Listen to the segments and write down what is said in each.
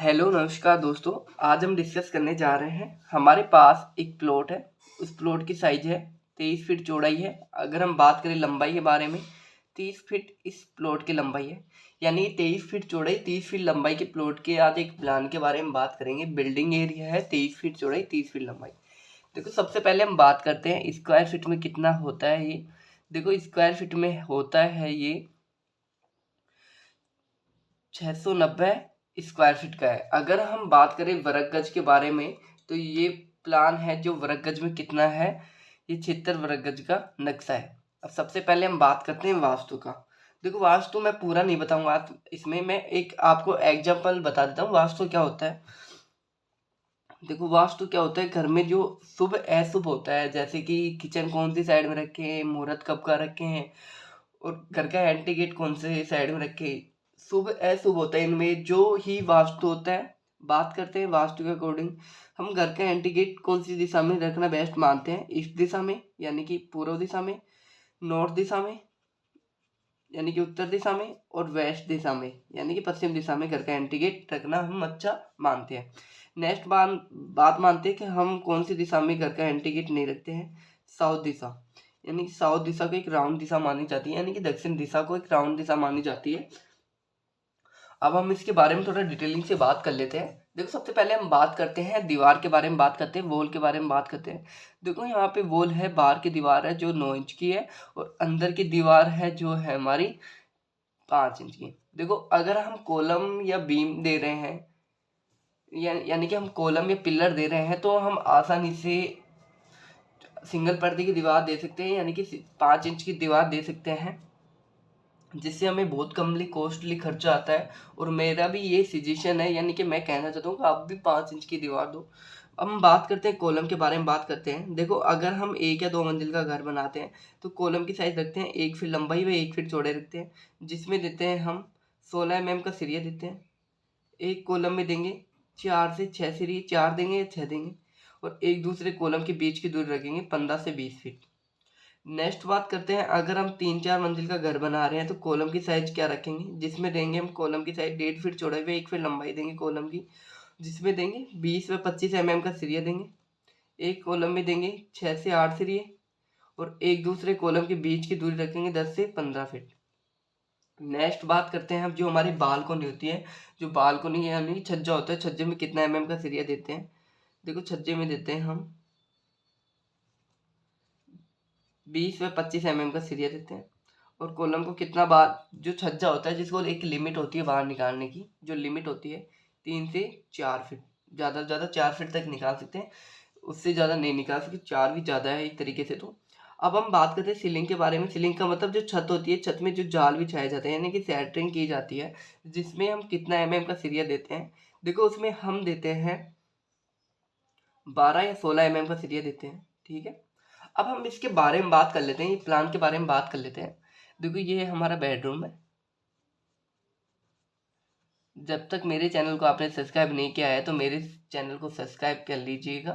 Hello नमस्कार दोस्तों। आज हम डिस्कस करने जा रहे हैं। हमारे पास एक प्लॉट है। उस प्लॉट की साइज है 23 फीट चौड़ाई है। अगर हम बात करें लंबाई के बारे में, 30 फीट इस प्लॉट की लंबाई है। यानी 23 फीट चौड़ाई 30 फीट लंबाई के प्लॉट के आज एक प्लान के बारे में बात करेंगे। बिल्डिंग एरिया है 23 फीट चौड़ाई 30 फीट लंबाई। देखो, सबसे पहले हम बात करते हैं स्क्वायर फीट में कितना होता है ये। देखो, स्क्वायर फीट में होता है ये 690 स्क्वायर फीट का है। अगर हम बात करें वर्ग गज के बारे में, तो ये प्लान है जो वर्ग गज में कितना है, ये 76 वर्ग गज का नक्शा है। अब सबसे पहले हम बात करते हैं वास्तु का। देखो, वास्तु मैं पूरा नहीं बताऊंगा, इसमें मैं एक आपको एग्जांपल बता देता हूँ वास्तु क्या होता है। देखो, वास्तु क्या होता है, घर में जो शुभ अशुभ होता है, जैसे कि किचन कौन सी साइड में रखे हैं, मुहूर्त कब का रखे हैं, और घर का एंट्री गेट कौन से साइड में रखे, शुभ अशुभ होता है, इनमें जो ही वास्तु होता है। बात करते हैं वास्तु के अकॉर्डिंग, हम घर का एंट्री गेट कौन सी दिशा में रखना बेस्ट मानते हैं। ईस्ट दिशा में यानी कि पूर्व दिशा में, नॉर्थ दिशा में यानी कि उत्तर दिशा में, और वेस्ट दिशा में यानी कि पश्चिम दिशा में घर का एंट्री गेट रखना हम अच्छा मानते हैं। नेक्स्ट बात मानते हैं कि हम कौन सी दिशा में घर का एंट्री गेट नहीं रखते हैं। साउथ दिशा, यानी साउथ दिशा को एक राउंड दिशा मानी जाती है, यानी कि दक्षिण दिशा को एक राउंड दिशा मानी जाती है। अब हम इसके बारे में थोड़ा डिटेलिंग से बात कर लेते हैं। देखो, सबसे पहले हम बात करते हैं दीवार के बारे में, बात करते हैं वॉल के बारे में बात करते हैं। देखो, यहाँ पे वॉल है, बाहर की दीवार है जो 9 इंच की है, और अंदर की दीवार है जो है हमारी 5 इंच की। देखो, अगर हम कॉलम या बीम दे रहे हैं, यानी कि हम कॉलम या पिलर दे रहे हैं, तो हम आसानी से सिंगल पर्दे की दीवार दे सकते हैं, यानी कि 5 इंच की दीवार दे सकते हैं, जिससे हमें बहुत कमली कॉस्टली खर्चा आता है। और मेरा भी ये सजेशन है, यानी कि मैं कहना चाहता हूँ कि आप भी 5 इंच की दीवार दो। अब हम बात करते हैं कॉलम के बारे में, बात करते हैं। देखो, अगर हम 1 या 2 मंजिल का घर बनाते हैं, तो कॉलम की साइज रखते हैं 1 फीट लंबाई व 1 फीट चौड़े रखते हैं, जिसमें देते हैं हम 16 mm का सरिया देते हैं। एक कॉलम में देंगे 4 से 6 सरिये, 4 देंगे या 6 देंगे, और एक दूसरे कॉलम के बीच की दूरी रखेंगे 15 से 20 फीट। नेक्स्ट बात करते हैं, अगर हम 3-4 मंजिल का घर बना रहे हैं, तो कॉलम की साइज क्या रखेंगे, जिसमें देंगे हम कॉलम की साइज 1.5 फीट चौड़ाई व 1 फीट लंबाई देंगे कॉलम की, जिसमें देंगे 20 व 25 mm का सरिया देंगे। एक कॉलम में देंगे 6 से 8 सरिये, और एक दूसरे कॉलम के बीच की दूरी रखेंगे 10 से 15 फीट। नेक्स्ट बात करते हैं हम, जो हमारी बालकोनी होती है, जो बालकोनी यानी छज्जा होता है, छज्जे में कितना का सरिया देते हैं। देखो, छज्जे में देते हैं हम 20 व 25 का सरिया देते हैं, और कॉलम को कितना बार, जो छज्जा होता है जिसको एक लिमिट होती है बाहर निकालने की, जो लिमिट होती है 3 से 4 फीट, ज़्यादा से ज़्यादा 4 फीट तक निकाल सकते हैं, उससे ज़्यादा नहीं निकाल सकते, 4 भी ज़्यादा है एक तरीके से तो। अब हम बात करते हैं सीलिंग के बारे में। सीलिंग का मतलब जो छत होती है, छत में जो जाल बिछाया जाता है, यानी कि सेंटरिंग की जाती है, जिसमें हम कितना का सरिया देते हैं। देखो, उसमें हम देते हैं 12 या 16 का सरिया देते हैं, ठीक है। अब हम इसके बारे में बात कर लेते हैं, ये प्लान के बारे में बात कर लेते हैं। देखो, ये हमारा बेडरूम है। जब तक मेरे चैनल को आपने सब्सक्राइब नहीं किया है, तो मेरे चैनल को सब्सक्राइब कर लीजिएगा,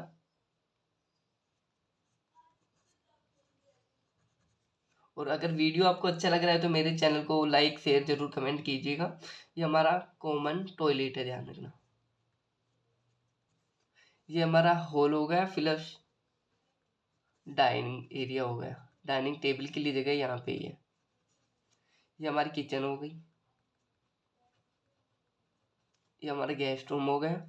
और अगर वीडियो आपको अच्छा लग रहा है तो मेरे चैनल को लाइक शेयर जरूर कमेंट कीजिएगा। ये हमारा कॉमन टॉयलेट है, ध्यान रखना। ये हमारा हॉल हो गया, फिलहाल डाइनिंग एरिया हो गया, डाइनिंग टेबल के लिए जगह यहाँ पे ही है। ये हमारी किचन हो गई, ये हमारा गेस्ट रूम हो गया।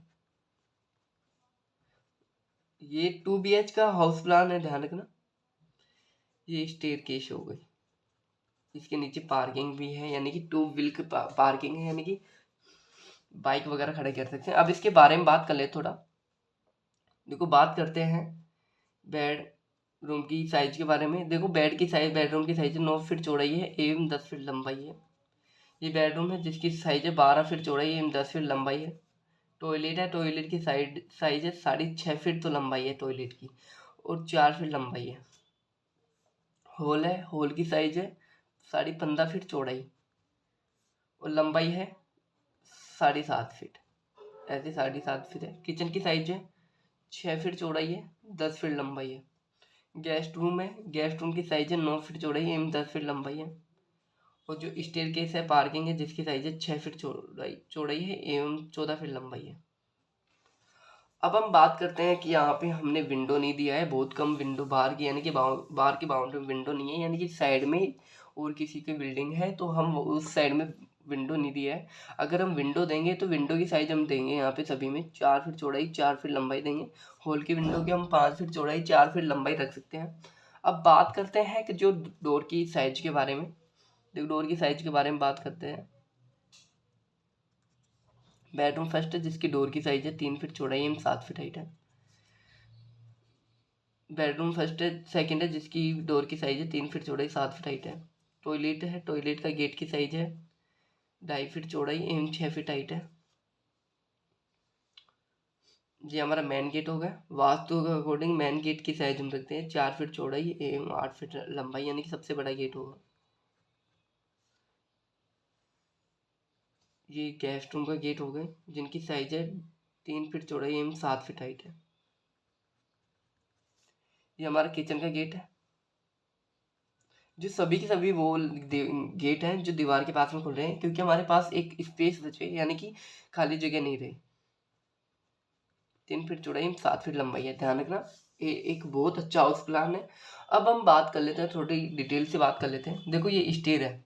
ये 2 BH का हाउस प्लान है, ध्यान रखना। ये स्टेयरकेस हो गई, इसके नीचे पार्किंग भी है, यानी कि 2 व्हील की पार्किंग है, यानी कि बाइक वगैरह खड़े कर सकते हैं। अब इसके बारे में बात कर ले थोड़ा। देखो, बात करते हैं बेड रूम की साइज के बारे में। देखो, बेड की साइज, बेडरूम की साइज 9 फीट चौड़ाई है एवं 10 फीट लंबाई है। ये बेडरूम है जिसकी साइज है 12 फीट चौड़ाई एवं 10 फीट लंबाई है। टॉयलेट है, टॉयलेट की साइज है 6.5 फीट तो लंबाई है टॉयलेट की, और 4 फीट लंबाई है। हॉल है, हॉल की साइज है 15.5 फीट चौड़ाई, और लंबाई है 7.5 फीट, ऐसे 7.5 फीट है। किचन की साइज है 6 फीट चौड़ाई है, 10 फीट लंबाई है। गेस्ट रूम है, गेस्ट रूम की साइज है 9 फीट चौड़ाई एवं 10 फीट लंबाई है। और जो स्टेयरकेस है पार्किंग है जिसकी साइज है 6 फीट चौड़ाई है एवं 14 फीट लंबाई है। अब हम बात करते हैं कि यहाँ पे हमने विंडो नहीं दिया है, बहुत कम विंडो बाहर की, यानी कि बाहर की बाउंड्री में विंडो नहीं है, यानी कि साइड में और किसी की बिल्डिंग है तो हम उस साइड में विंडो नहीं दिया है। अगर हम विंडो देंगे तो विंडो की साइज हम देंगे यहाँ पे सभी में 4 फीट चौड़ाई 4 फीट लंबाई देंगे। हॉल की विंडो की हम 5 फीट चौड़ाई 4 फीट लंबाई रख सकते हैं। अब बात करते हैं कि जो डोर की साइज के बारे में, देखो डोर की साइज के बारे में बात करते हैं। बेडरूम फर्स्ट है जिसकी डोर की साइज है 3 फीट चौड़ाई एवं 7 फीट हाइट है। बेडरूम फर्स्ट है सेकंड है जिसकी डोर की साइज है 3 फीट चौड़ाई 7 फीट हाइट है। टॉयलेट है, टॉयलेट का गेट की साइज है 2.5 फीट चौड़ाई एवं 6 फीट हाइट है। ये हमारा मेन गेट होगा। वास्तु के अकॉर्डिंग मेन गेट की साइज हम रखते हैं 4 फीट चौड़ाई एवं 8 फीट लंबाई, यानी कि सबसे बड़ा गेट होगा। ये गेस्ट रूम का गेट हो गए जिनकी साइज है 3 फीट चौड़ाई एवं 7 फीट हाइट है। ये हमारा किचन का गेट है, जो सभी के सभी वो गेट हैं जो दीवार के पास में खुल रहे हैं, क्योंकि हमारे पास एक स्पेस बचे, यानी कि खाली जगह नहीं रही। 3 फीट चौड़ाई 7 फीट लंबाई है, ध्यान रखना। एक बहुत अच्छा हाउस प्लान है। अब हम बात कर लेते हैं, थोड़ी डिटेल से बात कर लेते हैं। देखो ये स्टेयर है,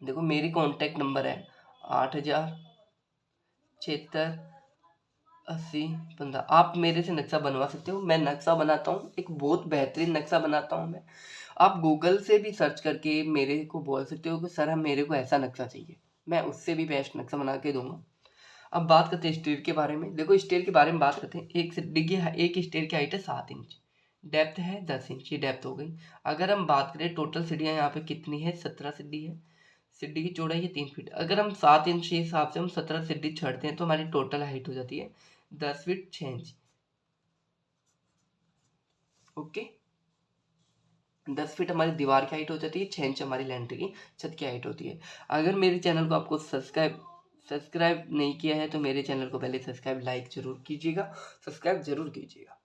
देखो मेरी कॉन्टैक्ट नंबर है 80768015। आप मेरे से नक्शा बनवा सकते हो, मैं नक्शा बनाता हूँ, एक बहुत बेहतरीन नक्शा बनाता हूँ मैं। आप गूगल से भी सर्च करके मेरे को बोल सकते हो कि सर हम मेरे को ऐसा नक्शा चाहिए, मैं उससे भी बेस्ट नक्शा बना के दूंगा। अब बात करते हैं स्टेयर के बारे में। देखो स्टेयर के बारे में बात करते हैं। एक स्टेयर की हाइट है 7 इंच, डेप्थ है 10 इंच, ये डेप्थ हो गई। अगर हम बात करें टोटल सीढ़ियाँ यहाँ पे कितनी है, 17 सीढ़ी है। सीढ़ी की चौड़ाई है 3 फीट। अगर हम 7 इंच के हिसाब से हम 17 सीढ़ी छोड़ते हैं तो हमारी टोटल हाइट हो जाती है 10 फीट 6 इंच। ओके, 10 फीट हमारी दीवार की हाइट हो जाती है, 6 इंच हमारी लेंटर की छत की हाइट होती है। अगर मेरे चैनल को आपको सब्सक्राइब नहीं किया है तो मेरे चैनल को पहले सब्सक्राइब लाइक जरूर कीजिएगा, सब्सक्राइब जरूर कीजिएगा।